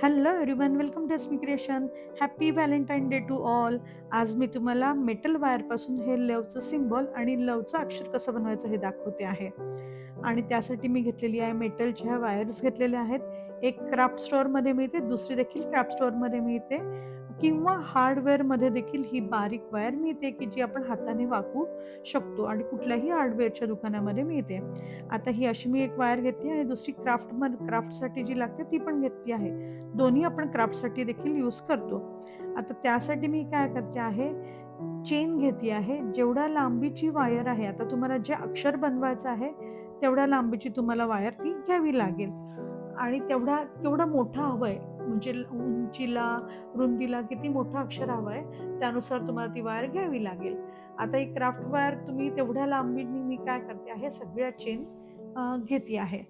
Hello everyone, welcome to Asmi creation. Happy Valentine day to all. आज मी तुम्हाला metal वायरपासून हे लवचं सिम्बॉल आणि लवचं अक्षर कसं बनवायचं हे दाखवते आहे. आणि त्यासाठी मी घेतलेली आहे मेटलच्या वायर्स घेतलेल्या आहेत. एक क्राफ्ट स्टोअरमध्ये मिळते, दुसरी देखील क्राफ्ट स्टोअरमध्ये मिळते किंवा हार्डवेअरमध्ये देखील ही बारीक वायर मिळते की जी आपण हाताने वाकू शकतो आणि कुठल्याही हार्डवेअरच्या दुकानामध्ये मिळते. आता ही अशी मी एक वायर घेतली आणि दुसरी क्राफ्टसाठी जी लागते ती पण घेतली आहे. दोन्ही आपण क्राफ्टसाठी देखील यूज करतो. आता त्यासाठी मी काय करते आहे, चेन घेतली आहे. जेवढ्या लांबीची वायर आहे, आता तुम्हाला जे अक्षर बनवायचं आहे, तेवढ्या लांबीची तुम्हाला वायर ती घ्यावी लागेल आणि केवढा मोठा हवंय, म्हणजे उंचीला, रुंदीला किती मोठं अक्षर हवंय, त्यानुसार तुम्हाला ती वायर घ्यावी लागेल. आता ही क्राफ्ट वायर तुम्ही तेवढ्या लांबीनी मी काय करते आहे, सगळ्या चेन घेतली आहे.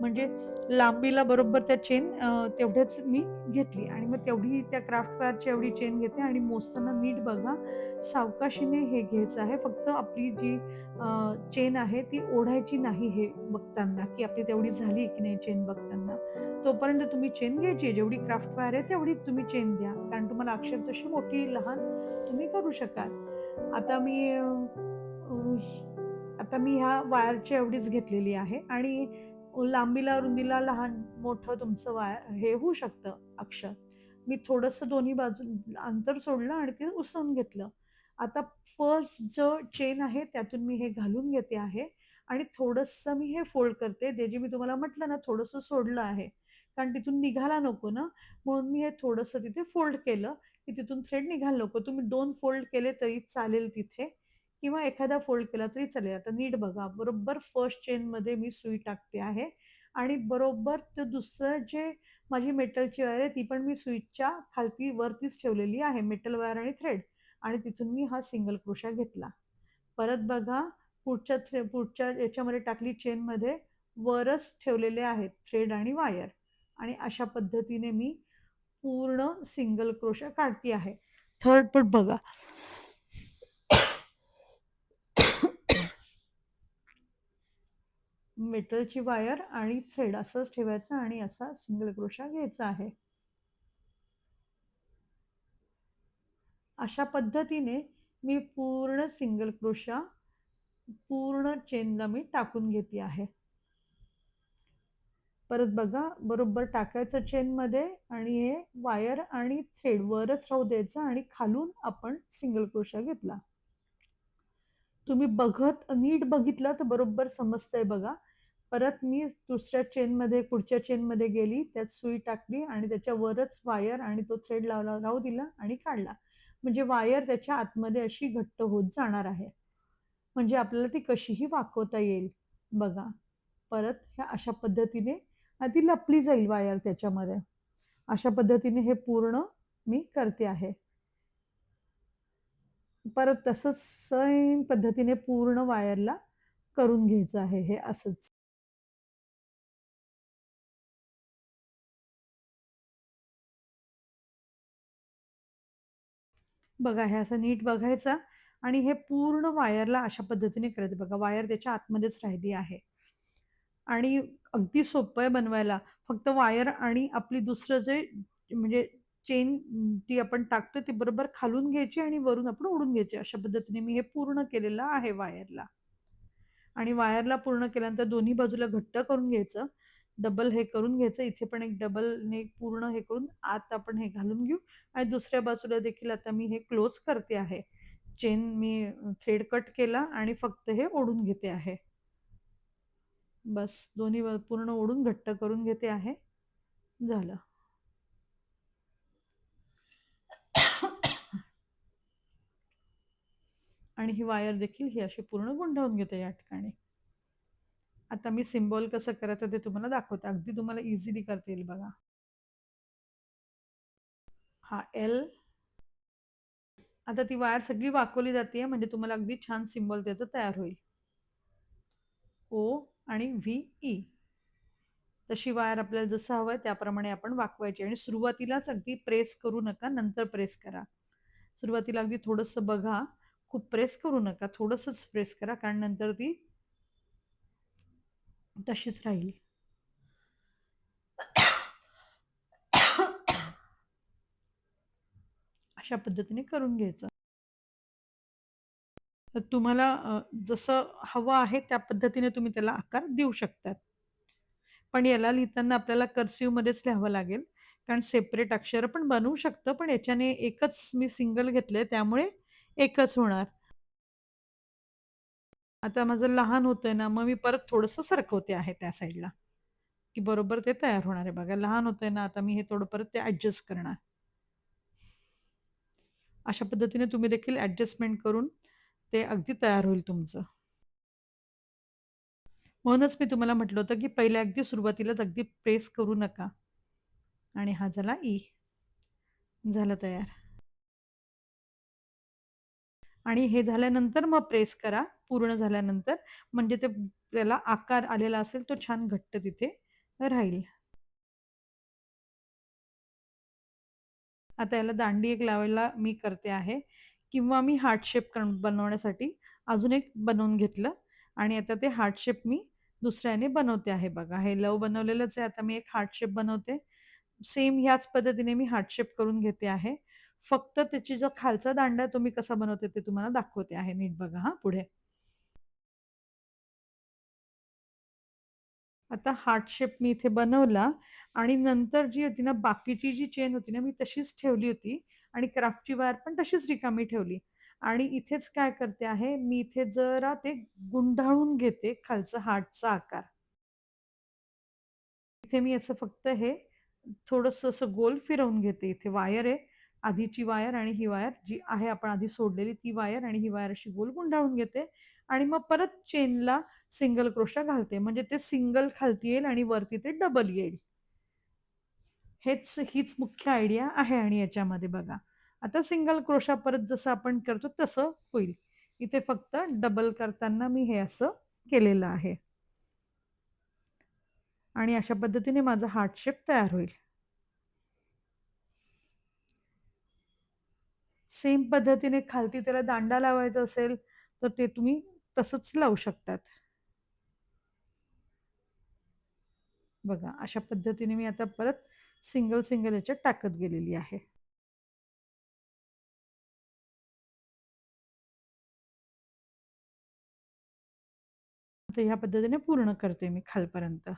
म्हणजे लांबीला बरोबर त्या चेन तेवढ्याच मी घेतली आणि मग तेवढी त्या क्राफ्ट वायरची एवढी चेन घेते आणि मोजताना नीट बघा, सावकाशीने हे घ्यायचं आहे. फक्त आपली जी चेन आहे ती ओढायची नाही हे बघताना, की आपली तेवढी झाली की नाही चेन बघताना. तोपर्यंत तुम्ही चेन घ्यायची. जेवढी क्राफ्ट वायर आहे तेवढी तुम्ही चेन घ्या. कारण तुम्हाला अक्षर तशी मोठी, लहान तुम्ही करू शकाल. आता मी आता मी ह्या वायरची एवढीच घेतलेली आहे आणि लांबीला, रुंदीला लहान-मोठं तुमचं हे होऊ शकतं अक्षर. मी थोडंसं दोन्ही बाजू अंतर सोडलं आणि ते उसवून घेतलं. आता फर्स्ट जो चेन आहे त्यातून मी हे घालून घेते आहे आणि थोडंसं मी हे फोल्ड करते. ते जे मी तुम्हाला म्हटलं ना, थोडंसं सोडलं आहे. कारण तिथून निघाला नको ना, म्हणून मी हे थोडंसं तिथे फोल्ड केलं, की तिथून थ्रेड निघायला नको. तुम्ही 2 फोल्ड केले तरी चालेल तिथे किंवा एखादा फोल्ड केला तरी चालेल. आता नीट बघा, बरोबर फर्स्ट चेनमध्ये मी सुई टाकते आहे आणि बरोबर ते दुसरं जे माझी मेटलची वायर आहे, ती पण मी सुईच्या खालती वरतीच ठेवलेली आहे, मेटल वायर आणि थ्रेड, आणि तिथून मी हा सिंगल क्रोशा घेतला. परत बघा, पुढच्या याच्यामध्ये टाकली चेनमध्ये, वरच ठेवलेले आहेत थ्रेड आणि वायर आणि अशा पद्धतीने मी पूर्ण सिंगल क्रोशा काढती आहे. थर्ड पण बघा. मेटलची वायर आणि थ्रेड असंच ठेवायचं आणि असा सिंगल क्रोशा घ्यायचा आहे. अशा पद्धतीने मी पूर्ण सिंगल क्रोशा पूर्ण चेनला मी टाकून घेते आहे. परत बघा, बरोबर टाकायचं चेनमध्ये आणि हे वायर आणि थ्रेड वरच राहू द्यायचं आणि खालून आपण सिंगल क्रोशा घेतला. तुम्ही नीट बघितलं तर बरोबर समजतंय बघा. परत मी दुसऱ्या चेनमध्ये, पुढच्या चेनमध्ये गेली, त्यात सुई टाकली आणि त्याच्यावरच वायर आणि तो थ्रेड लावला, राहू दिला आणि काढला. म्हणजे वायर त्याच्या आतमध्ये अशी घट्ट होत जाणार आहे. म्हणजे आपल्याला ती कशीही वाकवता येईल. बघा, परत ह्या अशा पद्धतीने ती लपली जाईल वायर त्याच्यामध्ये. अशा पद्धतीने हे पूर्ण मी करते आहे. परत तसंच सेम पद्धतीने पूर्ण वायरला करून घ्यायचं आहे हे असंच. बघा, हे असं नीट बघायचं आणि हे पूर्ण वायरला अशा पद्धतीने करायचं. बघा, वायर त्याच्या आतमध्येच राहिली आहे आणि अगदी सोपं आहे बनवायला. फक्त वायर आणि आपली दुसरं जे, म्हणजे चेन ती आपण टाकतो ती बरोबर खालून घ्यायची आणि वरून आपण ओढून घ्यायची. अशा पद्धतीने मी हे पूर्ण केलेलं आहे वायरला. आणि वायरला पूर्ण केल्यानंतर दोन्ही बाजूला घट्ट करून घ्यायचं. डबल हे करून घ्यायचं. इथे पण एक डबलने पूर्ण हे करून आत आपण हे घालून घेऊ आणि दुसऱ्या बाजूला देखील आता मी हे क्लोज करते आहे. चेन मी थ्रेड कट केला आणि फक्त हे ओढून घेते आहे. बस दोन्ही पूर्ण ओढून घट्ट करून घेते आहे. झालं. आणि ही वायर देखील ही अशी पूर्ण गुंडाळून घेते या ठिकाणी. आता मी सिम्बॉल कसं करायचं ते तुम्हाला दाखवते. अगदी तुम्हाला इझिली करता येईल बघा. हा एल. आता ती वायर सगळी वाकवली जाते म्हणजे तुम्हाला अगदी छान सिम्बॉल त्याचं तयार होईल. ओ आणि व्ही ई. तशी वायर आपल्याला जसं हवंय त्याप्रमाणे आपण वाकवायची आणि सुरुवातीलाच अगदी प्रेस करू नका, नंतर प्रेस करा. सुरुवातीला अगदी थोडंसं बघा, खूप प्रेस करू नका, थोडंसंच प्रेस करा, कारण नंतर ती तशीच राहील. अशा पद्धतीने करून घ्यायचं. तर तुम्हाला जसं हवं आहे त्या पद्धतीने तुम्ही त्याला आकार देऊ शकतात. पण याला लिहिताना आपल्याला कर्सिव्हमध्येच लिहावं लागेल. कारण सेपरेट अक्षर पण बनवू शकतं, पण याच्याने एकच मी सिंगल घेतलंय त्यामुळे एकच होणार. आता माझं लहान होतंय ना, मग मी परत थोडंसं सरकवते आहे त्या साईडला, की बरोबर ते तयार होणार आहे बघा. लहान होतंय ना, आता मी हे थोडं परत ते ॲडजस्ट करणार. अशा पद्धतीने तुम्ही देखील ॲडजस्टमेंट करून ते अगदी तयार होईल तुमचं. म्हणूनच मी तुम्हाला म्हटलं होतं, की पहिल्या अगदी सुरुवातीलाच अगदी प्रेस करू नका. आणि हा झाला ई. झालं तयार. आणि हे झाल्यानंतर मग प्रेस करा पूर्ण झाल्यानंतर, म्हणजे ते त्याला आकार आलेला असेल तो छान घट्ट तिथे राहील. आता याला दांडी एक लावायला मी करते आहे किंवा मी हार्ट शेप बनवण्यासाठी अजून एक बनवून घेतलं आणि आता ते हार्ट शेप मी दुसऱ्याने बनवते आहे बघा. हे लव बनवलेलंच आहे. आता मी एक हार्ट शेप बनवते. सेम ह्याच पद्धतीने मी हार्ट शेप करून घेते आहे. फक्त त्याची जो खालचा दांडा तुम्ही कसा बनवते ते तुम्हाला दाखवते आहे. नीट बघा हां पुढे. आता हार्ट शेप मी इथे बनवला आणि नंतर जी होती ना, बाकीची जी चेन होती ना, मी तशीच ठेवली होती आणि क्राफ्टची वायर पण तशीच रिकामी ठेवली आणि इथेच काय करते आहे, मी इथे जरा ते गुंडाळून घेते खालचा हार्टचा आकार. इथे मी असं फक्त हे थोडंसं असं गोल फिरवून घेते. इथे वायर आहे. आधीची वायर आणि ही वायर जी आहे आपण आधी सोडलेली ती वायर आणि ही वायर अशी गोल गुंडाळून घेते आणि मग परत चेनला सिंगल क्रोशा घालते. म्हणजे ते सिंगल खालती येईल आणि वरती ते डबल येईल. हीच मुख्य आयडिया आहे आणि याच्यामध्ये बघा. आता सिंगल क्रोशा परत जसं आपण करतो तसं होईल. इथे फक्त डबल करताना मी हे असं केलेलं आहे आणि अशा पद्धतीने माझा हार्ट शेप तयार होईल. सेम पद्धतीने खालती त्याला दांडा लावायचा असेल, तर ते तुम्ही तसंच लावू शकतात. बघा, अशा पद्धतीने मी आता परत सिंगल ह्याच्यात टाकत गेलेली आहे. आता ह्या पद्धतीने पूर्ण करते मी खालपर्यंत.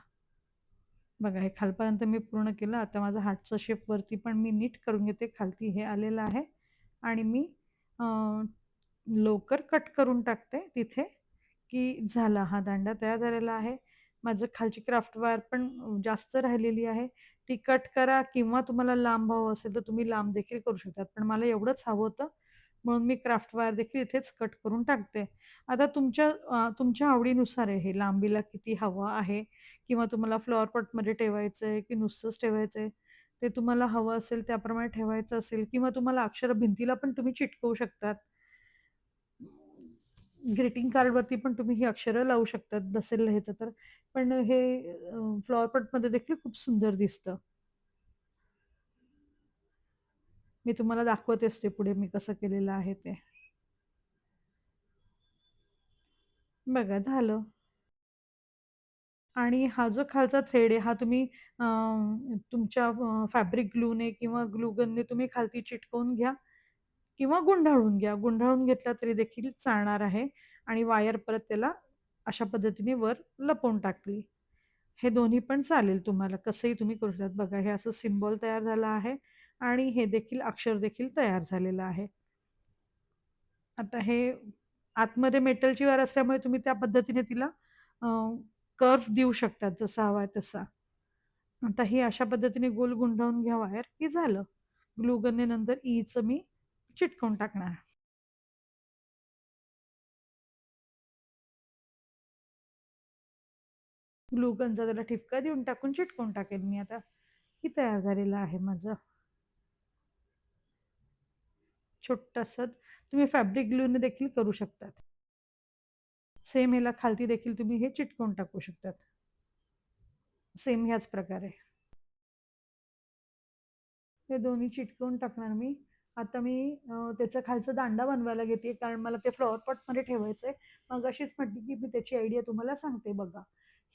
बघा, हे खालपर्यंत मी पूर्ण केलं. आता माझा हार्टचा शेप वरती पण मी नीट करून घेते. खालती हे आलेलं आहे आणि मी अ, लवकर कट करून टाकते तिथे, की झाला हा दांडा तयार झालेला आहे. माझं खालची क्राफ्ट वायर पण जास्त राहिलेली आहे. ती कट करा किंवा तुम्हाला लांब हवं असेल तर तुम्ही लांब देखील करू शकतात. पण मला एवढंच हवं होतं म्हणून मी क्राफ्ट वायर देखील इथेच कट करून टाकते. आता तुमच्या आवडीनुसार आहे हे लांबीला किती हवं आहे किंवा तुम्हाला फ्लॉवर पॉटमध्ये ठेवायचंय की नुसतंच ठेवायचंय, ते तुम्हाला हवं असेल त्याप्रमाणे ठेवायचं असेल किंवा तुम्हाला अक्षर भिंतीला पण तुम्ही चिटकवू शकतात. ग्रीटिंग कार्डवरती पण तुम्ही ही अक्षरं लावू शकतात नसेल लिहायचं तर. पण हे फ्लॉवर पॉटमध्ये देखील खूप सुंदर दिसतं. मी तुम्हाला दाखवत असते पुढे मी कसं केलेलं आहे ते. बघा झालं. आणि हा जो खालचा थ्रेड आहे हा तुम्ही तुमच्या फॅब्रिक ग्लूने किंवा ग्लू गनने तुम्ही खालती चिटकवून घ्या किंवा गुंडाळून घ्या. गुंडाळून घेतला तरी देखील चालणार आहे आणि वायर परत त्याला अशा पद्धतीने वर लपवून टाकली. हे दोन्ही पण चालेल तुम्हाला कसंही तुम्ही करू शकता. बघा हे असं सिम्बॉल तयार झाला आहे आणि हे देखील अक्षर देखील तयार झालेलं आहे. आता हे आतमध्ये मेटलची वायर असल्यामुळे तुम्ही त्या पद्धतीने तिला कर्व देऊ शकतात जसा हवाय तसा. आता ही अशा पद्धतीने गोल गुंडाळून घ्या वायर की झालं. ग्लू गनने नंतर ईचं मी चिटकवून टाकणार. ग्लू गनचा त्याला ठिपका देऊन टाकून चिटकवून टाकेल मी आता. ही तयार झालेलं आहे माझं छोटंसं. तुम्ही फॅब्रिक ग्लूने देखील करू शकतात. सेम ह्याला खालती देखील तुम्ही हे चिटकवून टाकू शकतात. सेम ह्याच प्रकारे. हे दोन्ही चिटकवून टाकणार मी. आता मी त्याचा खालचा दांडा बनवायला घेते कारण मला ते फ्लॉवर पॉटमध्ये ठेवायचंय. मगाशीच म्हटली की मी त्याची आयडिया तुम्हाला सांगते बघा.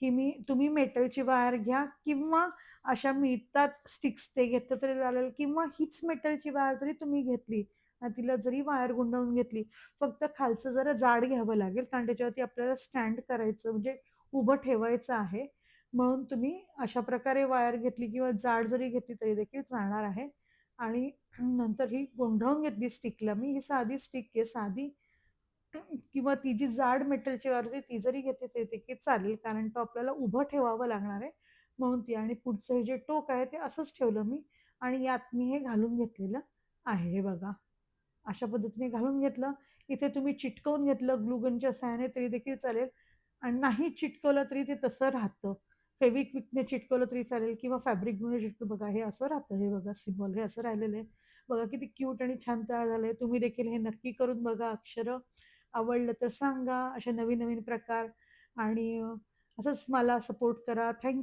की तुम्ही मेटलची वायर घ्या किंवा अशा मिळतात स्टिक्स ते घेतलं तरी चालेल किंवा हीच मेटलची वायर जरी तुम्ही घेतली आणि तिला जरी वायर गुंडाळून घेतली, फक्त खालचं जरा जाड घ्यावं लागेल कारण त्याच्यावरती आपल्याला स्टँड करायचं म्हणजे उभं ठेवायचं आहे. म्हणून तुम्ही अशा प्रकारे वायर घेतली किंवा जाड जरी घेतली तरी देखील चालणार आहे. आणि नंतर ही गोंधळून घेतली स्टिकला मी. ही साधी स्टिक आहे साधी किंवा ती जी जाड मेटलची वायर होती ती जरी घेतली तरी देखील चालेल कारण तो आपल्याला उभं ठेवावं लागणार आहे. म्हणून ती आणि पुढचं हे जे टोक आहे ते असंच ठेवलं मी आणि यात मी हे घालून घेतलेलं आहे. हे बघा. अशा पद्धतीने घालून घेतलं. इथे तुम्ही चिटकवून घेतलं ग्लूगनच्या सहाय्याने तरी देखील चालेल आणि नाही चिटकवलं तरी ते तसं राहतं. फेविक्विकने चिटकवलं तरी चालेल किंवा फॅब्रिक ग्लूने चिटकवलं बघा हे असं राहतं. हे बघा सिम्बॉल हे असं राहिलेलं आहे. बघा किती क्यूट आणि छान तयार झालंय. तुम्ही देखील हे नक्की करून बघा. अक्षरं आवडलं तर सांगा. असे नवीन-नवीन प्रकार आणि असंच मला सपोर्ट करा. थँक